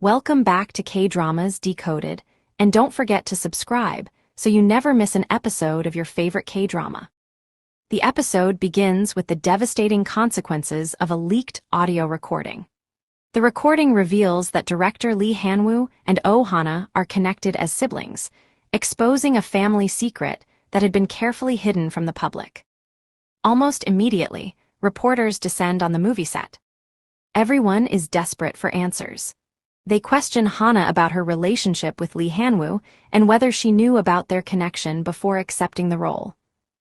Welcome back to Kdramas Decoded, and don't forget to subscribe so you never miss an episode of your favorite K-drama. The episode begins with the devastating consequences of a leaked audio recording. The recording reveals that director Lee Han-woo and Oh Hana are connected as siblings, exposing a family secret that had been carefully hidden from the public. Almost immediately, reporters descend on the movie set. Everyone is desperate for answers. They question Hana about her relationship with Lee Han-woo and whether she knew about their connection before accepting the role.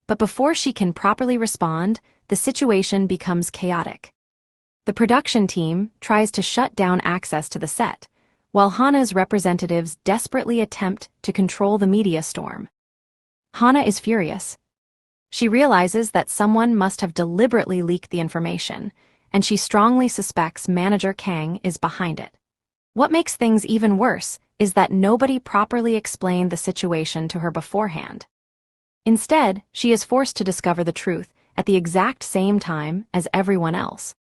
But before she can properly respond, the situation becomes chaotic. The production team tries to shut down access to the set, while Hana's representatives desperately attempt to control the media storm. Hana is furious. She realizes that someone must have deliberately leaked the information, and she strongly suspects manager Kang is behind it. What makes things even worse is that nobody properly explained the situation to her beforehand. Instead, she is forced to discover the truth at the exact same time as everyone else.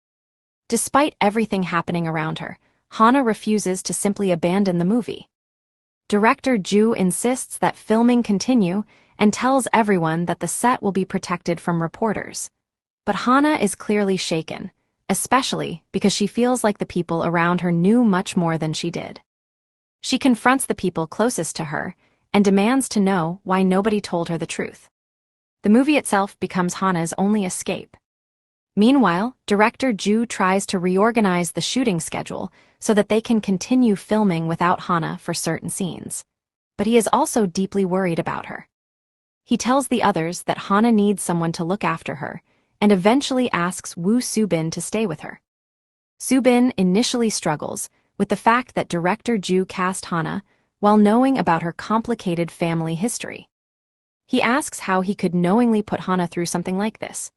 Despite everything happening around her, Hana refuses to simply abandon the movie. Director Ju insists that filming continue and tells everyone that the set will be protected from reporters. But Hana is clearly shaken, especially because she feels like the people around her knew much more than she did. She confronts the people closest to her and demands to know why nobody told her the truth. The movie itself becomes Hana's only escape. Meanwhile, director Ju tries to reorganize the shooting schedule so that they can continue filming without Hana for certain scenes. But he is also deeply worried about her. He tells the others that Hana needs someone to look after her, and eventually asks Woo Soo-bin to stay with her. Soo-bin initially struggles with the fact that director Ju cast Hana while knowing about her complicated family history. He asks how he could knowingly put Hana through something like this.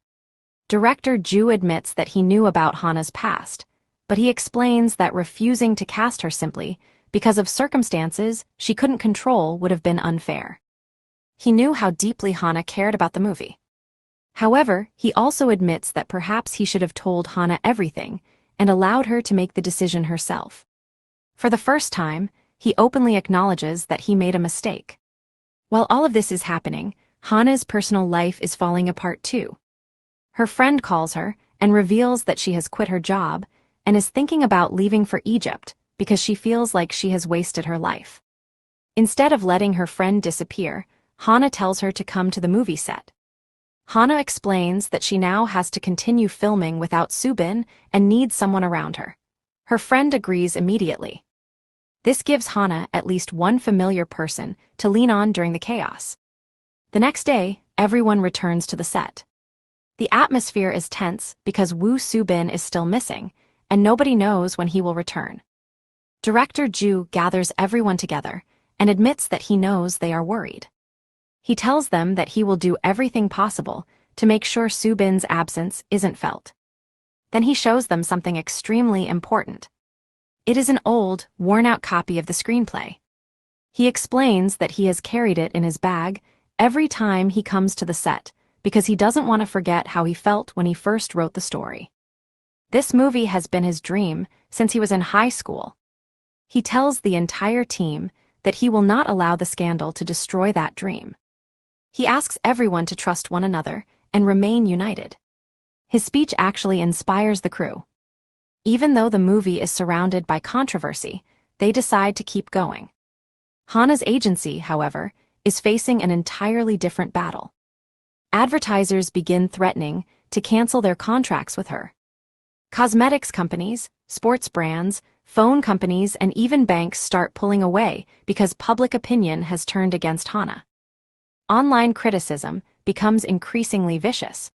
Director Ju admits that he knew about Hana's past, but he explains that refusing to cast her simply because of circumstances she couldn't control would have been unfair. He knew how deeply Hana cared about the movie. However, he also admits that perhaps he should have told Hana everything and allowed her to make the decision herself. For the first time, he openly acknowledges that he made a mistake. While all of this is happening, Hana's personal life is falling apart too. Her friend calls her and reveals that she has quit her job and is thinking about leaving for Egypt because she feels like she has wasted her life. Instead of letting her friend disappear, Hana tells her to come to the movie set. Hana explains that she now has to continue filming without Soo-bin and needs someone around her. Her friend agrees immediately. This gives Hana at least one familiar person to lean on during the chaos. The next day, everyone returns to the set. The atmosphere is tense because Woo Soo-bin is still missing, and nobody knows when he will return. Director Ju gathers everyone together and admits that he knows they are worried. He tells them that he will do everything possible to make sure Soo-bin's absence isn't felt. Then he shows them something extremely important. It is an old, worn-out copy of the screenplay. He explains that he has carried it in his bag every time he comes to the set because he doesn't want to forget how he felt when he first wrote the story. This movie has been his dream since he was in high school. He tells the entire team that he will not allow the scandal to destroy that dream. He asks everyone to trust one another and remain united. His speech actually inspires the crew. Even though the movie is surrounded by controversy, they decide to keep going. Hana's agency, however, is facing an entirely different battle. Advertisers begin threatening to cancel their contracts with her. Cosmetics companies, sports brands, phone companies, and even banks start pulling away because public opinion has turned against Hana. Online criticism becomes increasingly vicious.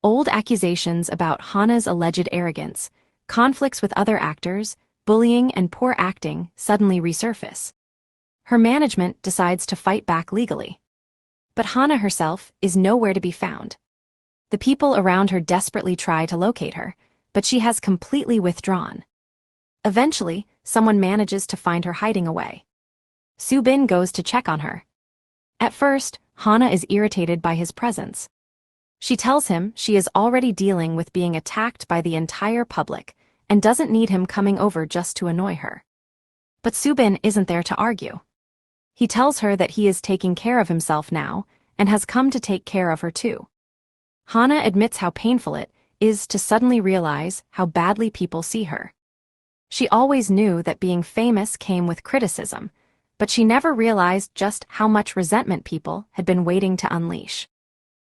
Old accusations about Hana's alleged arrogance, conflicts with other actors, bullying, and poor acting suddenly resurface. Her management decides to fight back legally. But Hana herself is nowhere to be found. The people around her desperately try to locate her, but she has completely withdrawn. Eventually, someone manages to find her hiding away. Soo-bin goes to check on her. At first, Hana is irritated by his presence. She tells him she is already dealing with being attacked by the entire public and doesn't need him coming over just to annoy her. But Subin isn't there to argue. He tells her that he is taking care of himself now and has come to take care of her too. Hana admits how painful it is to suddenly realize how badly people see her. She always knew that being famous came with criticism, but she never realized just how much resentment people had been waiting to unleash.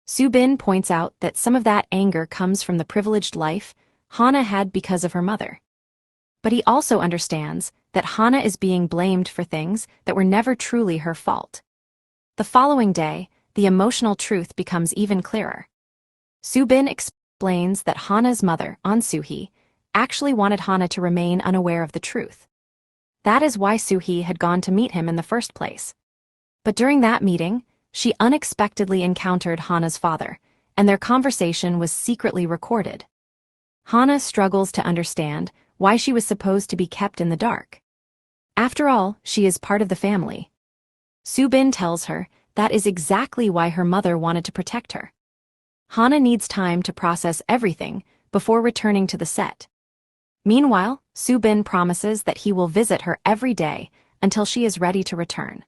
Subin points out that some of that anger comes from the privileged life Hana had because of her mother. But he also understands that Hana is being blamed for things that were never truly her fault. The following day, the emotional truth becomes even clearer. Subin explains that Hana's mother, Ansuhi, actually wanted Hana to remain unaware of the truth. That is why Suhi had gone to meet him in the first place. But during that meeting, she unexpectedly encountered Hana's father, and their conversation was secretly recorded. Hana struggles to understand why she was supposed to be kept in the dark. After all, she is part of the family. Subin tells her that is exactly why her mother wanted to protect her. Hana needs time to process everything before returning to the set. Meanwhile, Subin promises that he will visit her every day until she is ready to return.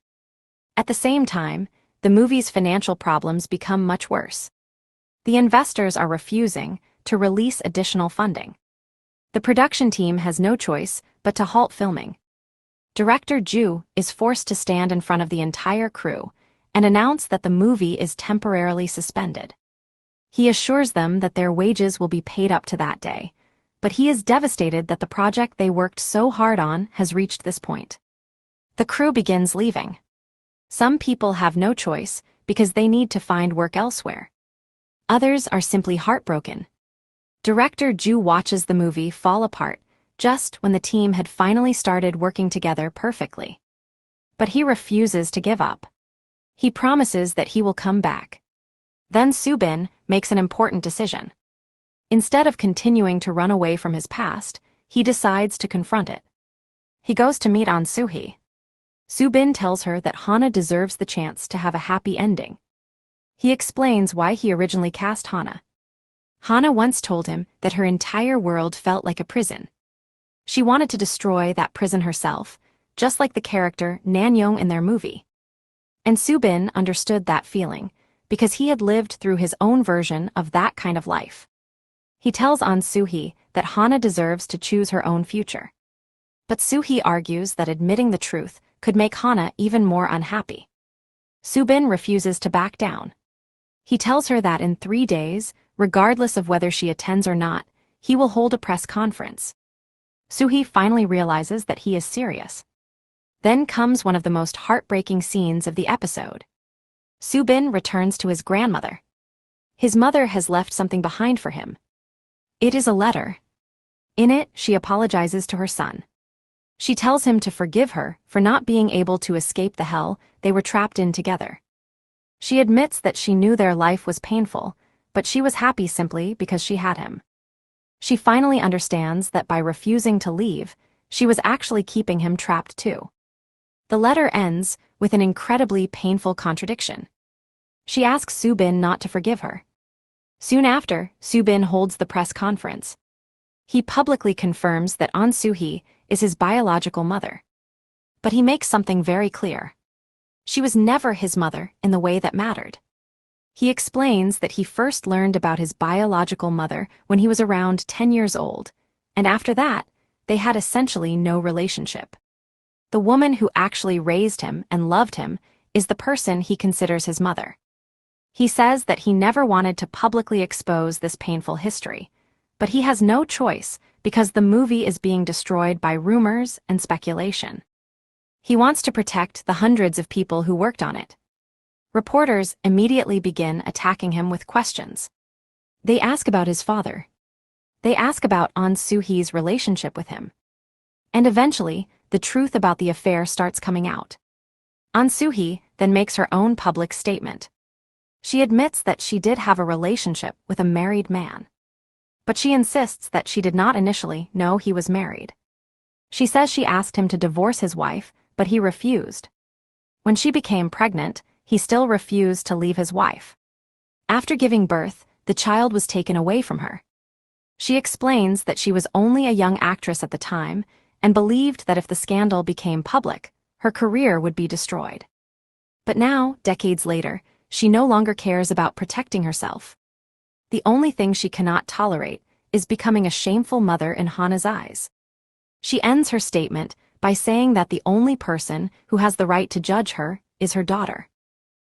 At the same time, the movie's financial problems become much worse. The investors are refusing to release additional funding. The production team has no choice but to halt filming. Director Ju is forced to stand in front of the entire crew and announce that the movie is temporarily suspended. He assures them that their wages will be paid up to that day, but he is devastated that the project they worked so hard on has reached this point. The crew begins leaving. Some people have no choice because they need to find work elsewhere. Others are simply heartbroken. Director Ju watches the movie fall apart just when the team had finally started working together perfectly. But he refuses to give up. He promises that he will come back. Then Subin makes an important decision. Instead of continuing to run away from his past, he decides to confront it. He goes to meet Ansuhi. Subin tells her that Hana deserves the chance to have a happy ending. He explains why he originally cast Hana. Hana once told him that her entire world felt like a prison. She wanted to destroy that prison herself, just like the character Nanyong in their movie. And Subin understood that feeling, because he had lived through his own version of that kind of life. He tells Ansuhi that Hana deserves to choose her own future. But Suhi argues that admitting the truth could make Hana even more unhappy. Subin refuses to back down. He tells her that in 3 days, regardless of whether she attends or not, he will hold a press conference. Suhi finally realizes that he is serious. Then comes one of the most heartbreaking scenes of the episode. Subin returns to his grandmother. His mother has left something behind for him. It is a letter. In it, she apologizes to her son. She tells him to forgive her for not being able to escape the hell they were trapped in together. She admits that she knew their life was painful, but she was happy simply because she had him. She finally understands that by refusing to leave, she was actually keeping him trapped too. The letter ends with an incredibly painful contradiction. She asks Subin not to forgive her. Soon after, Subin holds the press conference. He publicly confirms that Ansuhi is his biological mother. But he makes something very clear. She was never his mother in the way that mattered. He explains that he first learned about his biological mother when he was around 10 years old, and after that, they had essentially no relationship. The woman who actually raised him and loved him is the person he considers his mother. He says that he never wanted to publicly expose this painful history, but he has no choice because the movie is being destroyed by rumors and speculation. He wants to protect the hundreds of people who worked on it. Reporters immediately begin attacking him with questions. They ask about his father. They ask about Ansuhi's relationship with him. And eventually, the truth about the affair starts coming out. Ansuhi then makes her own public statement. She admits that she did have a relationship with a married man. But she insists that she did not initially know he was married. She says she asked him to divorce his wife, but he refused. When she became pregnant, he still refused to leave his wife. After giving birth, the child was taken away from her. She explains that she was only a young actress at the time, and believed that if the scandal became public, her career would be destroyed. But now, decades later, she no longer cares about protecting herself. The only thing she cannot tolerate is becoming a shameful mother in Hana's eyes. She ends her statement by saying that the only person who has the right to judge her is her daughter.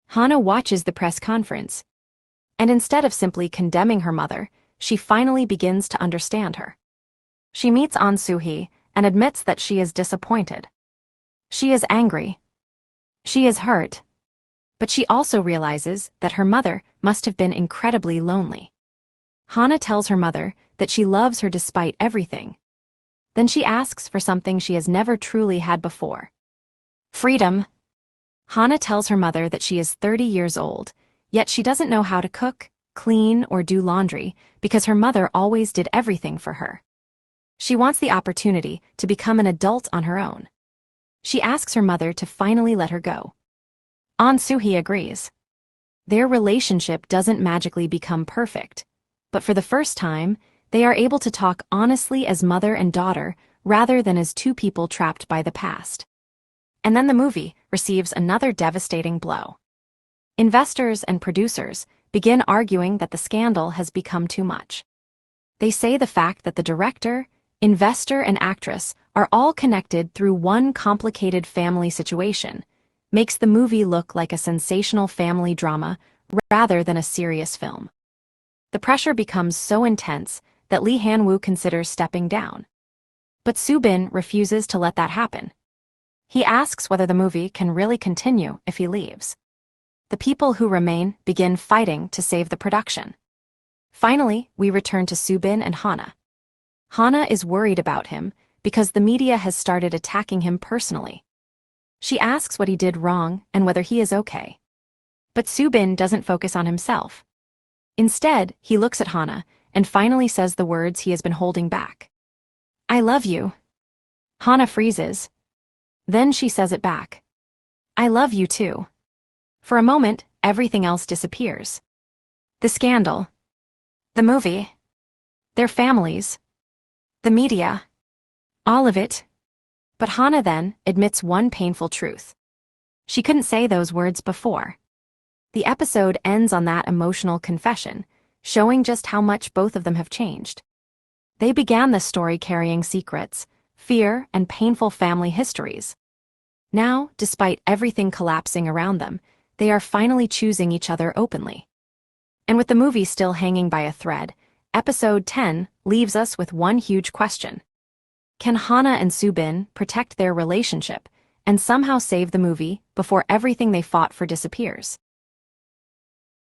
Hana watches the press conference, and instead of simply condemning her mother, she finally begins to understand her. She meets An Soo-hee and admits that she is disappointed. She is angry. She is hurt. But she also realizes that her mother must have been incredibly lonely. Hana tells her mother that she loves her despite everything. Then she asks for something she has never truly had before. Freedom. Hana tells her mother that she is 30 years old, yet she doesn't know how to cook, clean, or do laundry because her mother always did everything for her. She wants the opportunity to become an adult on her own. She asks her mother to finally let her go. An Soo-hee agrees. Their relationship doesn't magically become perfect, but for the first time, they are able to talk honestly as mother and daughter rather than as two people trapped by the past. And then the movie receives another devastating blow. Investors and producers begin arguing that the scandal has become too much. They say the fact that the director, investor, and actress are all connected through one complicated family situation makes the movie look like a sensational family drama rather than a serious film. The pressure becomes so intense that Lee Han-woo considers stepping down. But Soo-bin refuses to let that happen. He asks whether the movie can really continue if he leaves. The people who remain begin fighting to save the production. Finally, we return to Soo-bin and Hana. Hana is worried about him because the media has started attacking him personally. She asks what he did wrong and whether he is okay. But Soo-bin doesn't focus on himself. Instead, he looks at Hana and finally says the words he has been holding back. I love you. Hana freezes. Then she says it back. I love you too. For a moment, everything else disappears. The scandal. The movie. Their families. The media. All of it. But Hana then admits one painful truth. She couldn't say those words before. The episode ends on that emotional confession, showing just how much both of them have changed. They began the story carrying secrets, fear, and painful family histories. Now, despite everything collapsing around them, they are finally choosing each other openly. And with the movie still hanging by a thread, episode 10 leaves us with one huge question. Can Hana and Soo-bin protect their relationship and somehow save the movie before everything they fought for disappears?